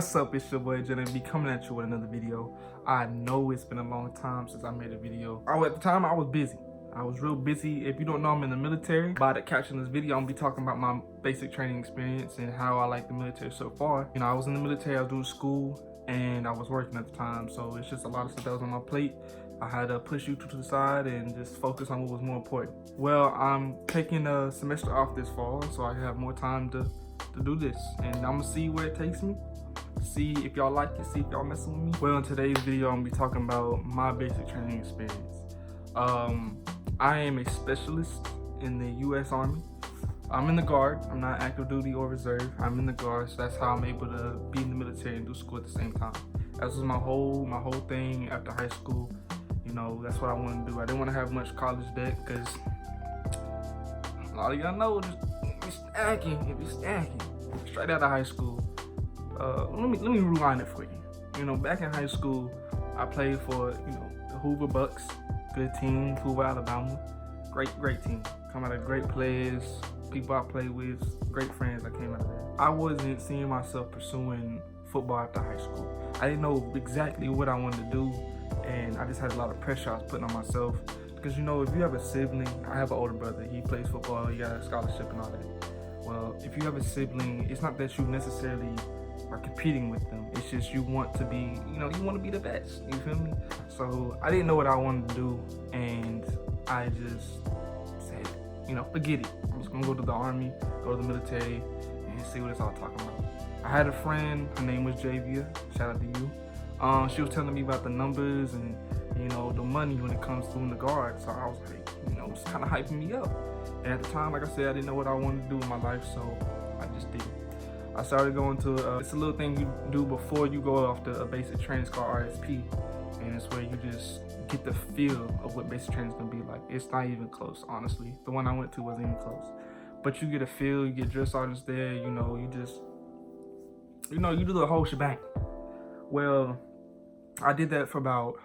What's up, it's your boy TheJalenB coming at you with another video. I know it's been a long time since I made a video. At the time I was busy. I was real busy. If you don't know, I'm in the military. By the caption of this video, I'm gonna be talking about my basic training experience and how I like the military so far. You know, I was in the military, I was doing school, and I was working at the time. So it's just a lot of stuff that was on my plate. I had to push YouTube to the side and just focus on what was more important. Well, I'm taking a semester off this fall, so I have more time to do this. And I'm gonna see where it takes me. See if y'all like it, see if y'all messing with me. Well, in today's video, I'm gonna be talking about my basic training experience. I am a specialist in the U.S. Army. I'm in the Guard. I'm not active duty or reserve. I'm in the Guard, so that's how I'm able to be in the military and do school at the same time. That was my whole thing after high school. You know, that's what I wanted to do. I didn't want to have much college debt because a lot of y'all know just it be stacking. Straight out of high school. Let me rewind it for you. You know, back in high school, I played for, you know, the Hoover Bucks, good team, Hoover, Alabama, great team. Come out of great players, people I played with, great friends that came out of there. I wasn't seeing myself pursuing football after high school. I didn't know exactly what I wanted to do, and I just had a lot of pressure I was putting on myself. Because, you know, if you have a sibling, I have an older brother, he plays football, he got a scholarship and all that. Well, if you have a sibling, it's not that you necessarily are competing with them. It's just you want to be, you know, you want to be the best. You feel me? So I didn't know what I wanted to do, and I just said, you know, forget it. I'm just gonna go to the Army, go to the military, and see what it's all talking about. I had a friend, her name was Javia. Shout out to you. She was telling me about the numbers and, you know, the money when it comes to in the Guard. So I was like, you know, it's kind of hyping me up. And at the time, like I said, I didn't know what I wanted to do in my life, so I just did it. I started going to, it's a little thing you do before you go off to a basic training. It's called RSP. And it's where you just get the feel of what basic training is going to be like. It's not even close, honestly. The one I went to wasn't even close. But you get a feel, you get drill sergeants there, you know, you just, you know, you do the whole shebang. Well, I did that for about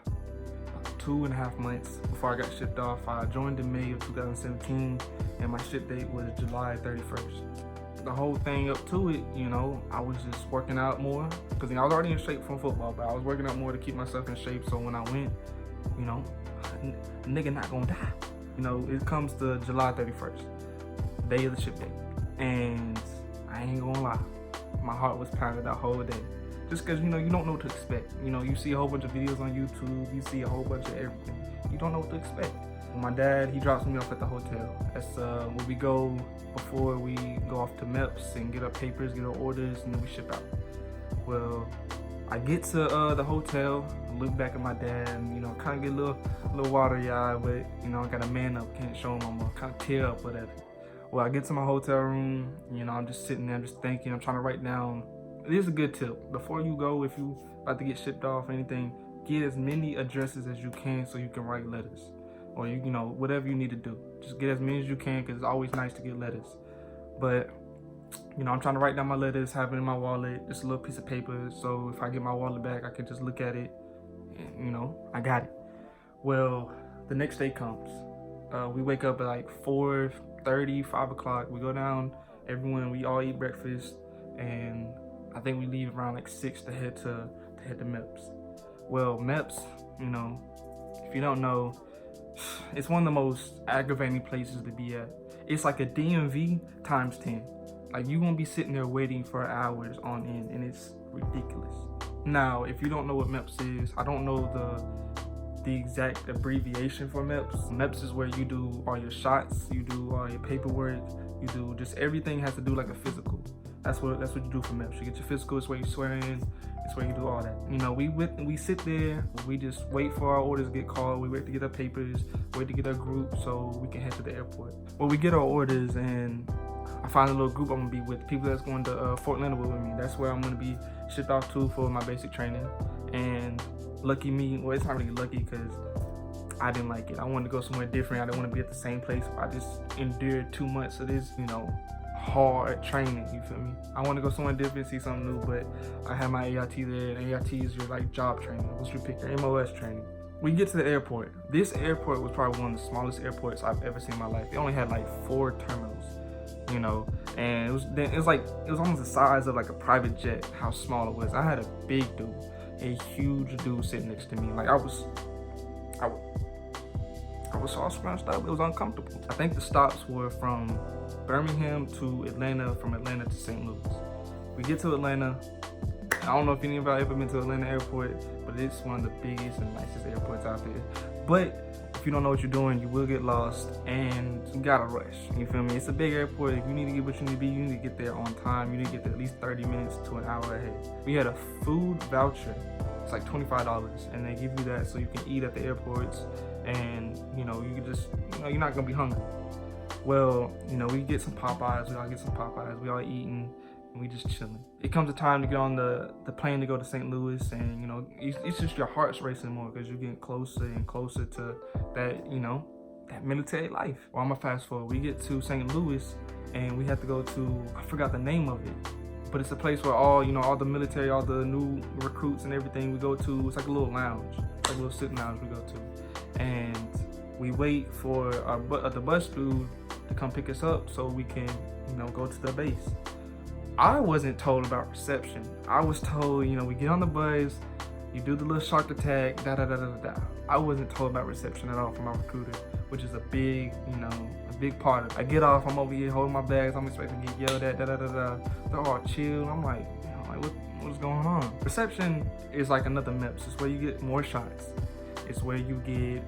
2.5 months before I got shipped off. I joined in May of 2017, and my ship date was July 31st. The whole thing up to it, you know, I was just working out more because, you know, I was already in shape from football, but I was working out more to keep myself in shape. So when I went, you know, a nigga not gonna die. You know, it comes to July 31st, day of the ship date, and I ain't gonna lie, my heart was pounded that whole day. Just because, you know, you don't know what to expect. You know, you see a whole bunch of videos on YouTube, you see a whole bunch of everything. You don't know what to expect. My dad, he drops me off at the hotel. That's where we go before we go off to MEPS and get our papers, get our orders, and then we ship out. Well, I get to the hotel, I look back at my dad, and, you know, kind of get a little watery eye, but, you know, I got a man up, can't show him, I'm gonna kind of tear up, whatever. Well, I get to my hotel room, you know, I'm just sitting there, I'm just thinking, I'm trying to write down. This is a good tip. Before you go, if you about to get shipped off or anything, get as many addresses as you can so you can write letters. Or, you know, whatever you need to do. Just get as many as you can because it's always nice to get letters. But, you know, I'm trying to write down my letters, have it in my wallet, just a little piece of paper. So if I get my wallet back, I can just look at it and, you know, I got it. Well, the next day comes. We wake up at like 4:30, 5 o'clock. We go down, everyone, we all eat breakfast. And I think we leave around like 6 to head to MEPS. Well, MEPS, you know, if you don't know, it's one of the most aggravating places to be at. It's like a DMV times 10. Like, you won't be sitting there waiting for hours on end, and it's ridiculous. Now, if you don't know what MEPS is, I don't know the exact abbreviation for MEPS. MEPS is where you do all your shots, you do all your paperwork, you do just everything has to do like a physical. That's what you do for MEPS. You get your physical, it's where you swear in, it's where you do all that. You know, we sit there, we just wait for our orders to get called, we wait to get our papers, wait to get our group so we can head to the airport. Well, we get our orders, and I find a little group I'm gonna be with, people that's going to Fort Leonard with me. That's where I'm gonna be shipped off to for my basic training. And lucky me, well, it's not really lucky because I didn't like it. I wanted to go somewhere different. I didn't want to be at the same place. I just endured 2 months of this, you know, hard training, you feel me? I want to go somewhere different, see something new, but I have my AIT there, and AIT is your like job training. Once you pick your MOS training. We get to the airport. This airport was probably one of the smallest airports I've ever seen in my life. It only had like 4 terminals. You you know, and it was almost the size of like a private jet, how small it was. I had a big dude, a huge dude sitting next to me. Like I was all scrunched up. It was uncomfortable. I think the stops were from Birmingham to Atlanta, from Atlanta to St. Louis. We get to Atlanta. I don't know if any of y'all ever been to Atlanta airport, but it's one of the biggest and nicest airports out there. But if you don't know what you're doing, you will get lost and you gotta rush. You feel me? It's a big airport. If you need to get what you need to be, you need to get there on time. You need to get there at least 30 minutes to an hour ahead. We had a food voucher. It's like $25, and they give you that so you can eat at the airports, and you know, you can just, you know, you're not gonna be hungry. Well, you know, we get some Popeyes. We all get some Popeyes. We all eating. We just chilling. It comes a time to get on the plane to go to St. Louis, and you know, it's just your heart's racing more because you're getting closer and closer to that, you know, that military life. Well, I'm gonna fast forward. We get to St. Louis, and we have to go to, I forgot the name of it, but it's a place where all, you know, all the military, all the new recruits and everything we go to. It's like a little lounge, like a little sitting lounge we go to, and we wait for the bus dude to come pick us up so we can, you know, go to the base. I wasn't told about reception. I was told, you know, we get on the bus, you do the little shark attack, da da da da da. I wasn't told about reception at all from my recruiter, which is a big, you know, a big part of it. I get off, I'm over here holding my bags, I'm expecting to get yelled at, da da da da. They're all chill. I'm like, what's going on? Reception is like another MEPS. It's where you get more shots. It's where you get,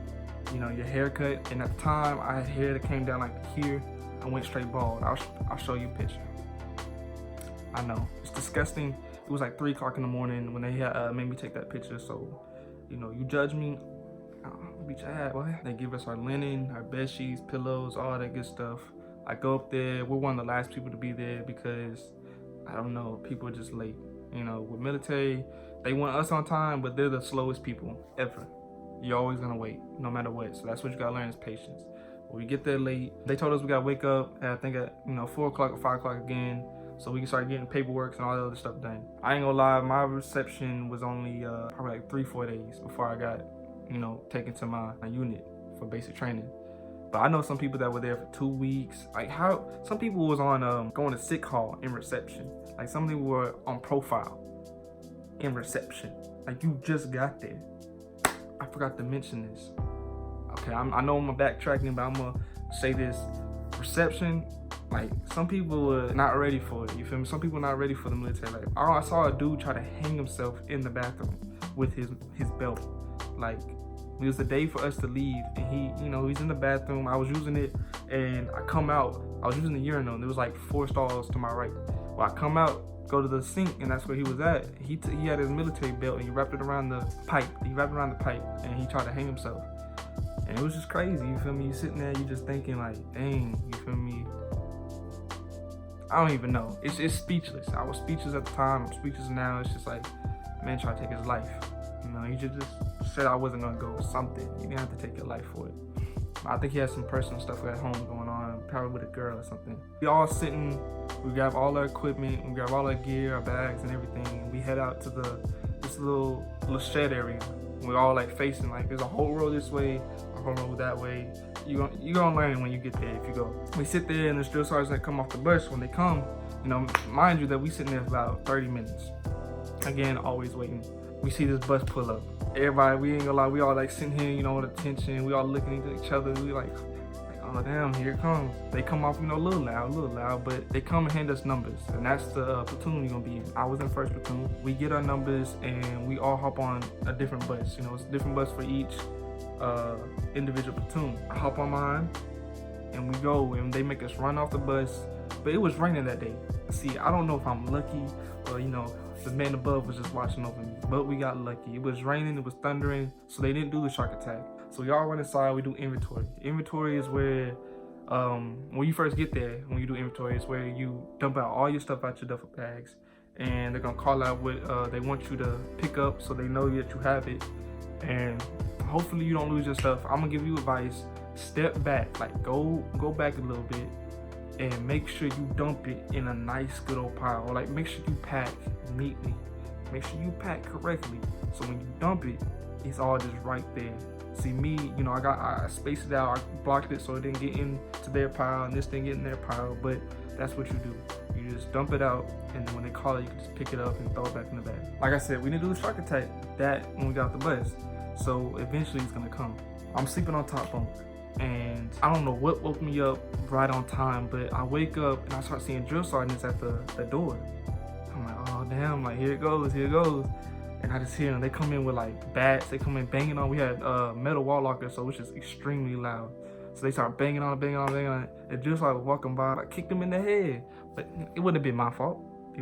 you know, your haircut. And at the time, I had hair that came down like here. I went straight bald. I'll show you a picture. I know, it's disgusting. It was like 3 o'clock in the morning when they made me take that picture. So, you know, you judge me, beat your ass, boy. They give us our linen, our bed sheets, pillows, all that good stuff. I go up there. We're one of the last people to be there because, I don't know, people are just late. You know, with military, they want us on time, but they're the slowest people ever. You're always gonna wait, no matter what. So that's what you gotta learn is patience. When we get there late, they told us we gotta wake up at, I think at, you know, 4 o'clock or 5 o'clock again, so we can start getting paperwork and all the other stuff done. I ain't gonna lie, my reception was only probably like 3-4 days before I got, you know, taken to my unit for basic training. But I know some people that were there for 2 weeks. Like how some people was on going to sick hall in reception. Like some people were on profile in reception. Like you just got there. I forgot to mention this. Okay, I know I'm backtracking, but I'm gonna say this. Reception, like some people were not ready for it. You feel me? Some people not ready for the military life. I saw a dude try to hang himself in the bathroom with his belt. Like it was the day for us to leave, and he, you know, he's in the bathroom. I was using it, and I come out. I was using the urinal. And there was like 4 stalls to my right. Well, I come out, go to the sink, and that's where he was at. He had his military belt, and he wrapped it around the pipe. And he tried to hang himself. And it was just crazy, you feel me? You sitting there, you just thinking like, dang, you feel me? I don't even know. It's speechless. I was speechless at the time. I'm speechless now. It's just like, man, try to take his life. You know, he just said I wasn't gonna go or something. You didn't have to take your life for it. I think he had some personal stuff at home going on, probably with a girl or something. We all sitting, we grab all our equipment, we grab all our gear, our bags and everything, and we head out to this little shed area. We're all like facing, like there's a whole road this way, a whole road that way. You're gonna learn when you get there if you go. We sit there and the drill sergeants that come off the bus, when they come, you know, mind you that we sitting there for about 30 minutes. Again, always waiting. We see this bus pull up. Everybody, we ain't gonna lie, we all like sitting here, you know, with attention. We all looking at each other. We like, oh damn, here it comes. They come off, you know, a little loud, but they come and hand us numbers. And that's the platoon you're gonna be in. I was in 1st platoon. We get our numbers and we all hop on a different bus. You know, it's a different bus for each individual platoon. I hop on mine and we go, and they make us run off the bus. But it was raining that day. See, I don't know if I'm lucky or, you know, the man above was just watching over me, but we got lucky. It was raining, it was thundering, so they didn't do the shark attack. So we all run inside, we do inventory. Inventory is where, when you first get there, when you do inventory, is where you dump out all your stuff out your duffel bags, and they're gonna call out what they want you to pick up so they know that you have it, and hopefully you don't lose your stuff. I'm gonna give you advice. Step back, like go back a little bit, and make sure you dump it in a nice good old pile. Or like make sure you pack neatly. Make sure you pack correctly. So when you dump it, it's all just right there. See me, you know, I spaced it out, I blocked it so it didn't get into their pile and this didn't get in their pile. But That's what you do. You just dump it out, and then when they call it, you can just pick it up and throw it back in the bag. Like I said, we didn't do the shark attack that when we got off the bus. So eventually it's gonna come. I'm sleeping on top bunk, and I don't know what woke me up right on time, but I wake up and I start seeing drill sergeants at the door. I'm like, oh damn, like here it goes. And I just hear them. They come in with like bats. They come in banging on. We had metal wall lockers, so it's just extremely loud. So they start banging on it. And just like walking by, I kicked him in the head. But it wouldn't have been my fault. He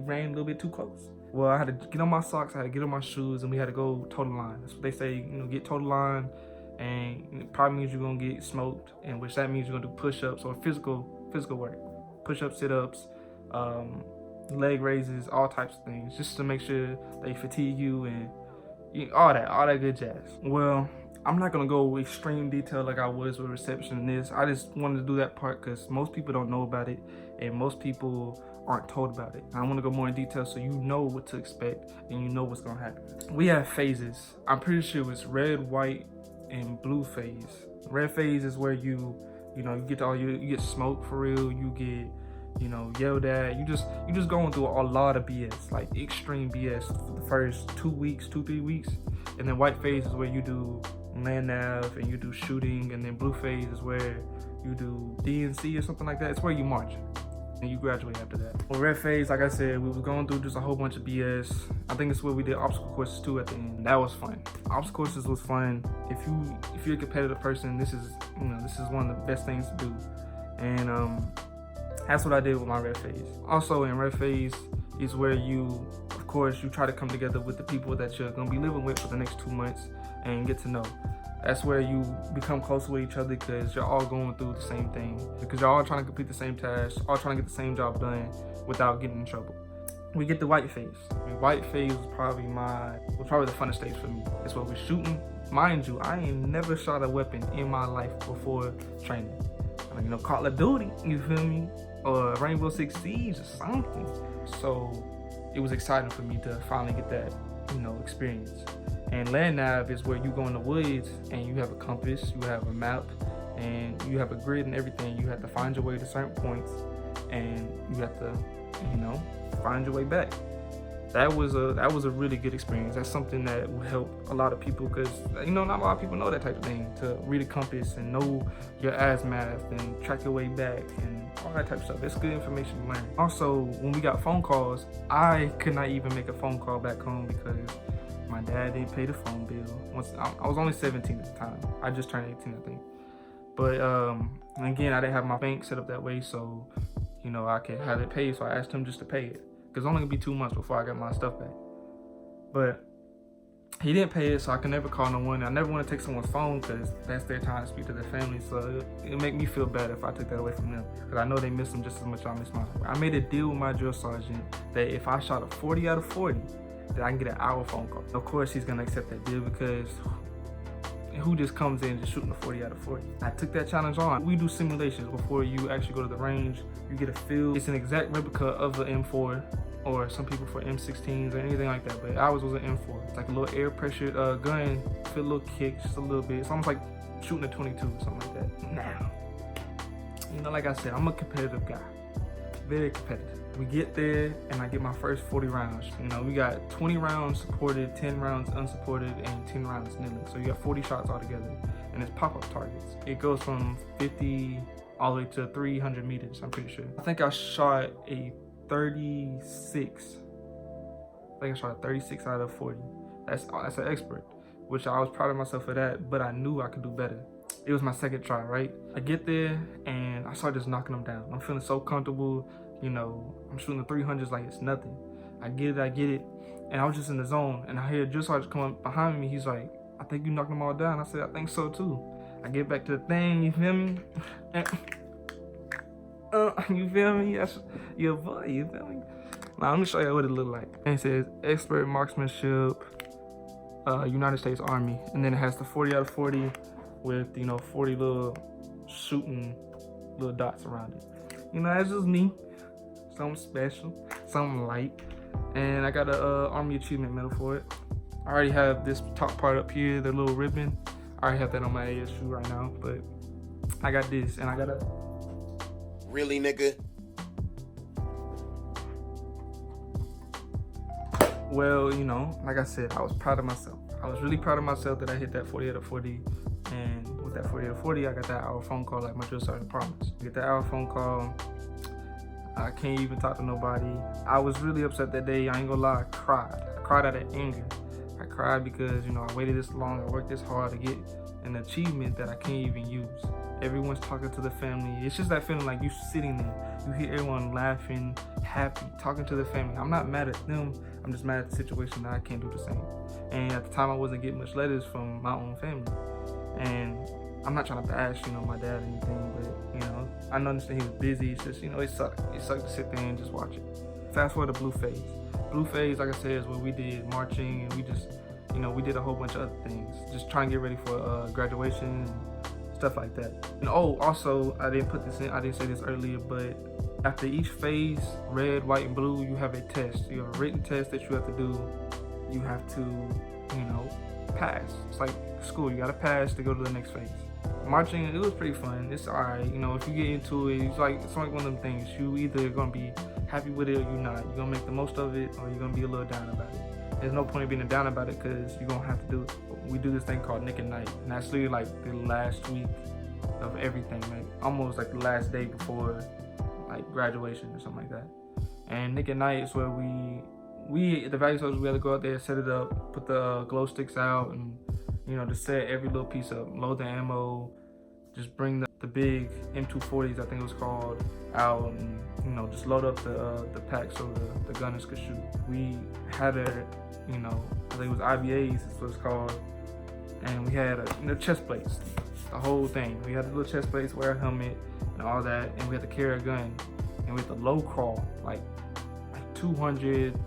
ran a little bit too close. Well, I had to get on my socks, I had to get on my shoes, and we had to go toe the line. That's what they say, get toe the line, and it probably means you're gonna get smoked, and which that means you're gonna do push-ups or physical work. Push-ups, sit-ups, leg raises, all types of things, just to make sure they fatigue you and all that good jazz. Well, I'm not gonna go extreme detail like I was with reception in this. I just wanted to do that part because most people don't know about it, and most people aren't told about it. I want to go more in detail so you know what to expect and you know what's gonna happen. We have phases. I'm pretty sure it was red, white, and blue phase. Red phase is where you get smoked for real. You get yelled at. You just going through a lot of BS, like extreme BS for the first 2-3 weeks. And then white phase is where you do land nav and you do shooting, and then blue phase is where you do DNC or something like that. It's where you march and you graduate after that. Well, red phase, like I said, we was going through just a whole bunch of BS. I think it's where we did obstacle courses too at the end. That was fun. Obstacle courses was fun. If you're a competitive person, this is one of the best things to do. And that's what I did with my red phase. Also in red phase is where you try to come together with the people that you're gonna be living with for the next 2 months and get to know. That's where you become close with each other because you're all going through the same thing. Because you're all trying to complete the same tasks, all trying to get the same job done without getting in trouble. We get the white phase. White phase was probably the funnest stage for me. It's where we're shooting. Mind you, I ain't never shot a weapon in my life before training. Call of Duty, you feel me? Or Rainbow Six Siege or something. So it was exciting for me to finally get that, experience. And land nav is where you go in the woods and you have a compass, you have a map, and you have a grid and everything. You have to find your way to certain points, and you have to, find your way back. That was a really good experience. That's something that will help a lot of people because not a lot of people know that type of thing, to read a compass and know your azimuth and track your way back and all that type of stuff. It's good information to learn. Also, when we got phone calls, I could not even make a phone call back home because my dad didn't pay the phone bill. I was only 17 at the time. I just turned 18, I think. But again, I didn't have my bank set up that way, so I could have it paid. So I asked him just to pay it. Because it's only gonna be 2 months before I got my stuff back. But he didn't pay it, so I could never call no one. I never want to take someone's phone because that's their time to speak to their family. So it'll make me feel bad if I took that away from them. Because I know they miss them just as much as I miss mine. I made a deal with my drill sergeant that if I shot a 40 out of 40, that I can get an hour phone call. Of course, he's gonna accept that deal because who just comes in just shooting a 40 out of 40? I took that challenge on. We do simulations before you actually go to the range. You get a feel. It's an exact replica of the M4, or some people for M16s or anything like that, but ours was an M4. It's like a little air pressured gun, feel a little kick, just a little bit. It's almost like shooting a 22 or something like that. Now, like I said, I'm a competitive guy, very competitive. We get there and I get my first 40 rounds. We got 20 rounds supported, 10 rounds unsupported, and 10 rounds kneeling. So you got 40 shots altogether, and it's pop-up targets. It goes from 50 all the way to 300 meters, I'm pretty sure. I think I shot a 36. I think I shot a 36 out of 40. That's an expert, which I was proud of myself for that, but I knew I could do better. It was my second try, right? I get there and I start just knocking them down. I'm feeling so comfortable. I'm shooting the 300s like it's nothing. I get it. And I was just in the zone, and I hear a drill sergeant come up behind me. He's like, I think you knocked them all down. I said, I think so too. I get back to the thing, you feel me? You feel me? That's your boy, you feel me? Now, let me show you what it looked like. And it says, expert marksmanship, United States Army. And then it has the 40 out of 40 with, 40 little shooting little dots around it. That's just me. Something special, something light. And I got a Army Achievement Medal for it. I already have this top part up here, the little ribbon. I already have that on my ASU right now, but I got this, and I got Really, nigga? Well, you know, like I said, I was proud of myself. I was really proud of myself that I hit that 40 out of 40. And with that 40 out of 40, I got that hour phone call like my drill sergeant promised. Get that hour phone call. I can't even talk to nobody. I was really upset that day. I ain't gonna lie, I cried. I cried out of anger. I cried because, you know, I waited this long, I worked this hard to get an achievement that I can't even use. Everyone's talking to the family. It's just that feeling like you sitting there. You hear everyone laughing, happy, talking to the family. I'm not mad at them. I'm just mad at the situation that I can't do the same. And at the time, I wasn't getting much letters from my own family. And I'm not trying to bash, you know, my dad or anything, but, you know, I understand he was busy. It's just, you know, it sucked. It sucked to sit there and just watch it. Fast forward to Blue Phase. Blue Phase, like I said, is where we did marching, and we just, you know, we did a whole bunch of other things. Just trying to get ready for graduation and stuff like that. And oh, also, I didn't put this in, I didn't say this earlier, but after each phase, red, white, and blue, you have a test. You have a written test that you have to do. You have to, you know, pass. It's like school, you gotta pass to go to the next phase. Marching, it was pretty fun. It's alright, you know, if you get into it, it's like one of them things. You either gonna be happy with it or you're not. You're gonna make the most of it or you're gonna be a little down about it. There's no point in being down about it because you're gonna have to do it. We do this thing called Nick and Night, and that's literally like the last week of everything, like almost like the last day before like graduation or something like that. And Nick and Night is where we at the value stores, we had to go out there, set it up, put the glow sticks out, and you know, just set every little piece up, load the ammo, just bring the big M240s, I think it was called, out, and you know, just load up the pack so the gunners could shoot. We had you know, I think it was IVAs, that's what it's called, and we had chest plates, the whole thing. We had the little chest plates, wear a helmet, and all that, and we had to carry a gun, and we had to low crawl like 200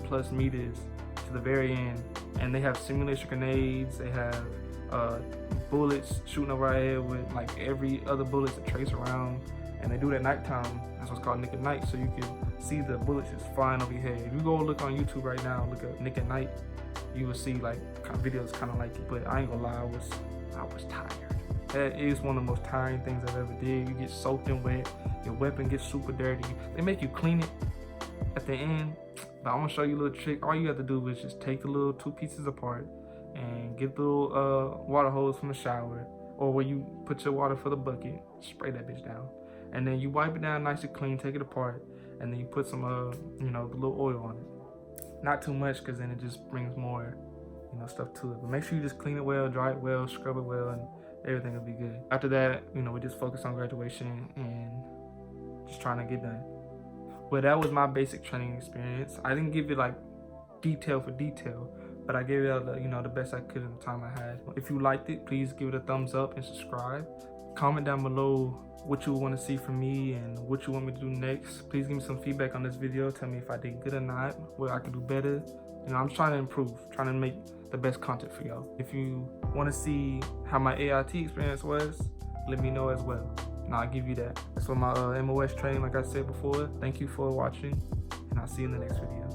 plus meters to the very end. And they have simulation grenades, they have bullets shooting over our head with like every other bullets that trace around, and they do it at nighttime. That's what's called Nick at Night, so you can see the bullets just flying over your head. If you go look on YouTube right now, look up Nick at Night, you will see like videos kind of like it. But I ain't gonna lie, I was tired. That is one of the most tiring things I've ever did. You get soaked and wet, your weapon gets super dirty. They make you clean it at the end, but I'm gonna show you a little trick. All you have to do is just take the little two pieces apart and get the little water hose from the shower, or where you put your water for the bucket, spray that bitch down, and then you wipe it down nice and clean, take it apart, and then you put some you know, the little oil on it. Not too much, because then it just brings more, you know, stuff to it. But make sure you just clean it well, dry it well, scrub it well, and everything will be good. After that, you know, we just focus on graduation and just trying to get done. But that was my basic training experience. I didn't give it like detail for detail, but I gave it, you know, the best I could in the time I had. If you liked it, please give it a thumbs up and subscribe. Comment down below what you want to see from me and what you want me to do next. Please give me some feedback on this video. Tell me if I did good or not, what I could do better. You know, I'm trying to improve, trying to make the best content for y'all. If you want to see how my AIT experience was, let me know as well. And I'll give you that. That's for my MOS training, like I said before. Thank you for watching, and I'll see you in the next video.